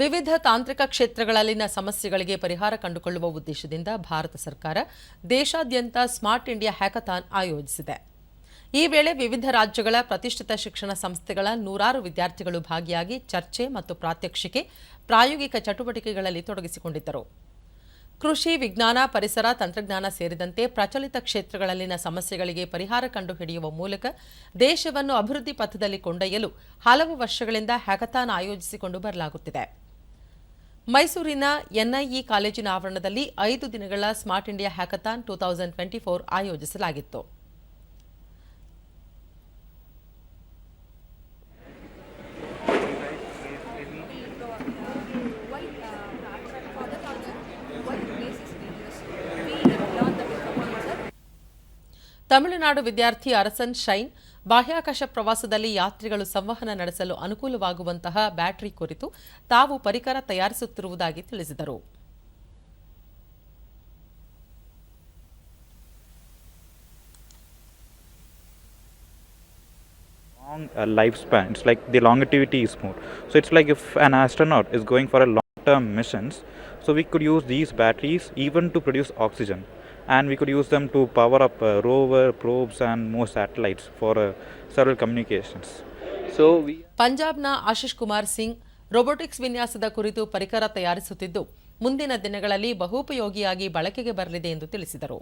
ವಿವಿಧ ತಾಂತ್ರಿಕ ಕ್ಷೇತ್ರಗಳಲ್ಲಿನ ಸಮಸ್ಯೆಗಳಿಗೆ ಪರಿಹಾರ ಕಂಡುಕೊಳ್ಳುವ ಉದ್ದೇಶದಿಂದ ಭಾರತ ಸರ್ಕಾರ ದೇಶಾದ್ಯಂತ ಸ್ಮಾರ್ಟ್ ಇಂಡಿಯಾ ಹ್ಯಾಕಥಾನ್ ಆಯೋಜಿಸಿದೆ. ಈ ವೇಳೆ ವಿವಿಧ ರಾಜ್ಯಗಳ ಪ್ರತಿಷ್ಠಿತ ಶಿಕ್ಷಣ ಸಂಸ್ಥೆಗಳ ನೂರಾರು ವಿದ್ಯಾರ್ಥಿಗಳು ಭಾಗಿಯಾಗಿ ಚರ್ಚೆ ಮತ್ತು ಪ್ರಾತ್ಯಕ್ಷಿಕೆ, ಪ್ರಾಯೋಗಿಕ ಚಟುವಟಿಕೆಗಳಲ್ಲಿ ತೊಡಗಿಸಿಕೊಂಡಿದ್ದರು. ಕೃಷಿ, ವಿಜ್ಞಾನ, ಪರಿಸರ, ತಂತ್ರಜ್ಞಾನ ಸೇರಿದಂತೆ ಪ್ರಚಲಿತ ಕ್ಷೇತ್ರಗಳಲ್ಲಿನ ಸಮಸ್ಯೆಗಳಿಗೆ ಪರಿಹಾರ ಕಂಡುಹಿಡಿಯುವ ಮೂಲಕ ದೇಶವನ್ನು ಅಭಿವೃದ್ಧಿ ಪಥದಲ್ಲಿ ಕೊಂಡೊಯ್ಯಲು ಹಲವು ವರ್ಷಗಳಿಂದ ಹ್ಯಾಕಥಾನ್ ಆಯೋಜಿಸಿಕೊಂಡು ಬರಲಾಗುತ್ತಿದೆ. ಮೈಸೂರಿನ ಎನ್ಐಇ ಕಾಲೇಜಿನ ಆವರಣದಲ್ಲಿ 5 ದಿನಗಳ ಸ್ಮಾರ್ಟ್ ಇಂಡಿಯಾ ಹ್ಯಾಕಥಾನ್ 2024 ಆಯೋಜಿಸಲಾಗಿತ್ತು. ತಮಿಳುನಾಡು ವಿದ್ಯಾರ್ಥಿ ಅರಸನ್ ಶೈನ್ ಬಾಹ್ಯಾಕಾಶ ಪ್ರವಾಸದಲ್ಲಿ ಯಾತ್ರಿಗಳು ಸಂವಹನ ನಡೆಸಲು ಅನುಕೂಲವಾಗುವಂತಹ ಬ್ಯಾಟರಿ ಕುರಿತು ತಾವು ಪರಿಕರ ತಯಾರಿಸುತ್ತಿರುವುದಾಗಿ ತಿಳಿಸಿದರು. Lifespan, it's like the longevity is more. So it's like if an astronaut is going for a long-term missions, so we could use these batteries even to produce oxygen, and we could use them to power up rover, probes and more satellites for several communications. So ಪಂಜಾಬ್ನ Ashish Kumar Singh robotics ವಿನ್ಯಾಸದ ಕುರಿತು ಪರಿಕರ ತಯಾರಿಸುತ್ತಿದ್ದು ಮುಂದಿನ ದಿನಗಳಲ್ಲಿ ಬಹುಪಯೋಗಿಯಾಗಿ ಬಳಕೆಗೆ ಬರಲಿದೆ ಎಂದು ತಿಳಿಸಿದರು.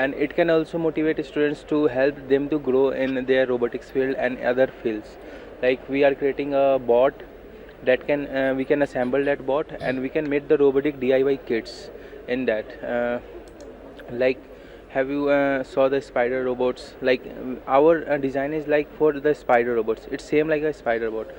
And it can also motivate students to help them to grow in their robotics field and other fields. Like we are creating a bot that we can assemble that bot and we can make the robotic DIY kits in that. Like have you saw the spider robots? Like our design is like for the spider robots. It's same like a spider bot.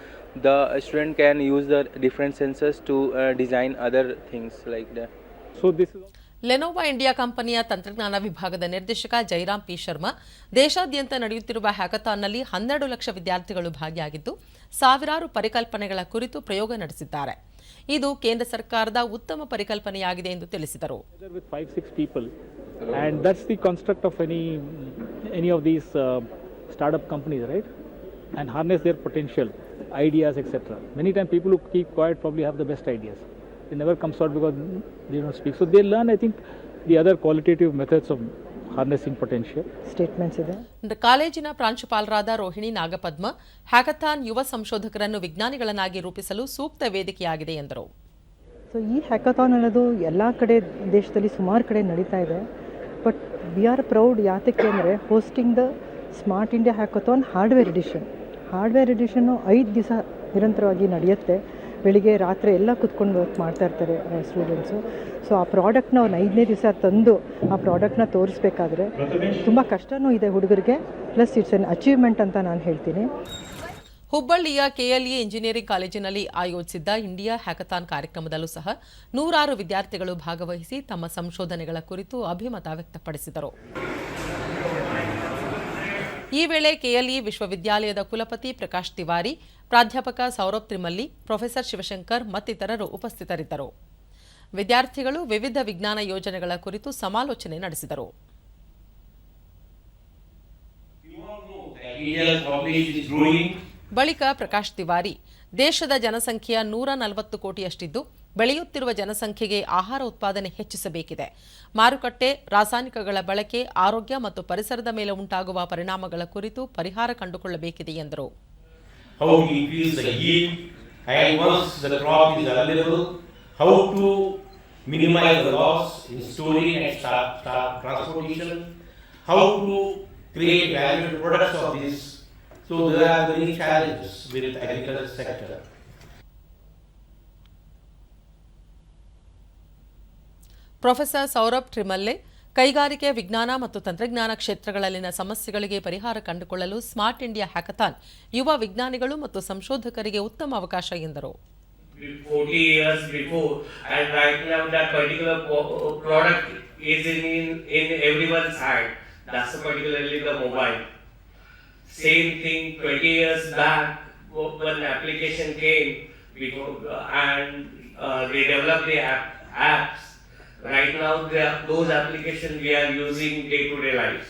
The student can use the different sensors to design other things like that. So this is Lenovo India ಕಂಪನಿಯ ತಂತ್ರಜ್ಞಾನ ವಿಭಾಗದ ನಿರ್ದೇಶಕ Jairam P Sharma ದೇಶಾದ್ಯಂತ ನಡೆಯುತ್ತಿರುವ ಹ್ಯಾಕಥಾನ್ನಲ್ಲಿ 12 ಲಕ್ಷ ವಿದ್ಯಾರ್ಥಿಗಳು ಭಾಗಿಯಾಗಿದ್ದು ಸಾವಿರಾರು ಪರಿಕಲ್ಪನೆಗಳ ಕುರಿತು ಪ್ರಯೋಗ ನಡೆಸಿದ್ದಾರೆ. ಇದು ಕೇಂದ್ರ ಸರ್ಕಾರದ ಉತ್ತಮ ಪರಿಕಲ್ಪನೆಯಾಗಿದೆ ಎಂದು ತಿಳಿಸಿದರು. And that's the construct of any of these startup companies, right? And harness their potential, ideas, etc. Many times people who keep quiet probably have the best ideas. It never comes out because they don't speak. So they learn, I think, the other qualitative methods of harnessing potential. Statements ಇದೆ. ಕಾಲೇಜಿನ ಪ್ರಾಂಶುಪಾಲರಾದ Rohini Nagapadma hackathon ಯುವ ಸಂಶೋಧಕರನ್ನು ವಿಜ್ಞಾನಿಗಳನ್ನಾಗಿ ರೂಪಿಸಲು ಸೂಕ್ತ ವೇದಿಕೆಯಾಗಿದೆ ಎಂದರು. So ಈ hackathon ಅನ್ನೋದು ಎಲ್ಲ ಕಡೆ ದೇಶದಲ್ಲಿ ಸುಮಾರು ಕಡೆ ನಡೀತಾ ಇದೆ. ಬಟ್ ವಿ ಆರ್ ಪ್ರೌಡ್ ಯಾತಕ್ಕೆ ಅಂದರೆ hosting the smart India hackathon hardware ಎಡಿಷನ್ನು 5 ದಿವಸ ನಿರಂತರವಾಗಿ ನಡೆಯುತ್ತೆ. ಬೆಳಿಗ್ಗೆ ರಾತ್ರಿ ಎಲ್ಲ ಕೂತ್ಕೊಂಡು ವರ್ಕ್ ಮಾಡ್ತಾ ಇರ್ತಾರೆ ಸ್ಟೂಡೆಂಟ್ಸು. ಸೊ ಆ ಪ್ರಾಡಕ್ಟ್ನ ಅವ್ರು 5ನೇ ದಿವಸ ತಂದು ಆ ಪ್ರಾಡಕ್ಟ್ನ ತೋರಿಸ್ಬೇಕಾದ್ರೆ ತುಂಬ ಕಷ್ಟವೂ ಇದೆ ಹುಡುಗರಿಗೆ. ಪ್ಲಸ್ ಇಟ್ಸ್ ಎನ್ ಅಚೀವ್ಮೆಂಟ್ ಅಂತ ನಾನು ಹೇಳ್ತೀನಿ. ಹುಬ್ಬಳ್ಳಿಯ ಕೆಎಲ್ಇ ಇಂಜಿನಿಯರಿಂಗ್ ಕಾಲೇಜಿನಲ್ಲಿ ಆಯೋಜಿಸಿದ್ದ ಇಂಡಿಯಾ ಹ್ಯಾಕಥಾನ್ ಕಾರ್ಯಕ್ರಮದಲ್ಲೂ ಸಹ ನೂರಾರು ವಿದ್ಯಾರ್ಥಿಗಳು ಭಾಗವಹಿಸಿ ತಮ್ಮ ಸಂಶೋಧನೆಗಳ ಕುರಿತು ಅಭಿಮತ ವ್ಯಕ್ತಪಡಿಸಿದರು. ಈ ವೇಳೆ ಕೆಎಲ್ಇ ವಿಶ್ವವಿದ್ಯಾಲಯದ ಕುಲಪತಿ ಪ್ರಕಾಶ್ ತಿವಾರಿ, ಪ್ರಾಧ್ಯಾಪಕ ಸೌರಭ್ ತ್ರಿಮಲ್ಲಿ, ಪ್ರೊಫೆಸರ್ ಶಿವಶಂಕರ್ ಮತ್ತಿತರರು ಉಪಸ್ಥಿತರಿದ್ದರು. ವಿದ್ಯಾರ್ಥಿಗಳು ವಿವಿಧ ವಿಜ್ಞಾನ ಯೋಜನೆಗಳ ಕುರಿತು ಸಮಾಲೋಚನೆ ನಡೆಸಿದರು. ಬಳಿಕ ಪ್ರಕಾಶ್ ತಿವಾರಿ, ದೇಶದ ಜನಸಂಖ್ಯೆಯ 140 ಕೋಟಿಯಷ್ಟಿದ್ದು ಬೆಳೆಯುತ್ತಿರುವ ಜನಸಂಖ್ಯೆಗೆ ಆಹಾರ ಉತ್ಪಾದನೆ ಹೆಚ್ಚಿಸಬೇಕಿದೆ. ಮಾರುಕಟ್ಟೆ, ರಾಸಾಯನಿಕಗಳ ಬಳಕೆ, ಆರೋಗ್ಯ ಮತ್ತು ಪರಿಸರದ ಮೇಲೆ ಉಂಟಾಗುವ ಪರಿಣಾಮಗಳ ಕುರಿತು ಪರಿಹಾರ ಕಂಡುಕೊಳ್ಳಬೇಕಿದೆ ಎಂದರು. How to increase the yield, and once the crop is available, how to minimize the loss in storing and transportation, how to create valuable products of this. So there are many challenges with the agriculture sector. Professor Saurabh ಟ್ರಿಮಲ್ಲೆ, ಕೈಗಾರಿಕೆ, ವಿಜ್ಞಾನ ಮತ್ತು ತಂತ್ರಜ್ಞಾನ ಕ್ಷೇತ್ರಗಳಲ್ಲಿನ ಸಮಸ್ಯೆಗಳಿಗೆ ಪರಿಹಾರ ಕಂಡುಕೊಳ್ಳಲು smart India hackathon ಯುವ ವಿಜ್ಞಾನಿಗಳು ಮತ್ತು ಸಂಶೋಧಕರಿಗೆ ಉತ್ತಮ ಅವಕಾಶ ಎಂದರು. 40 years before, and right now that particular product is in everyone's hand. That's particularly the mobile. Same thing 20 years back when the application came and they developed the apps. Right now those applications we are using day-to-day life.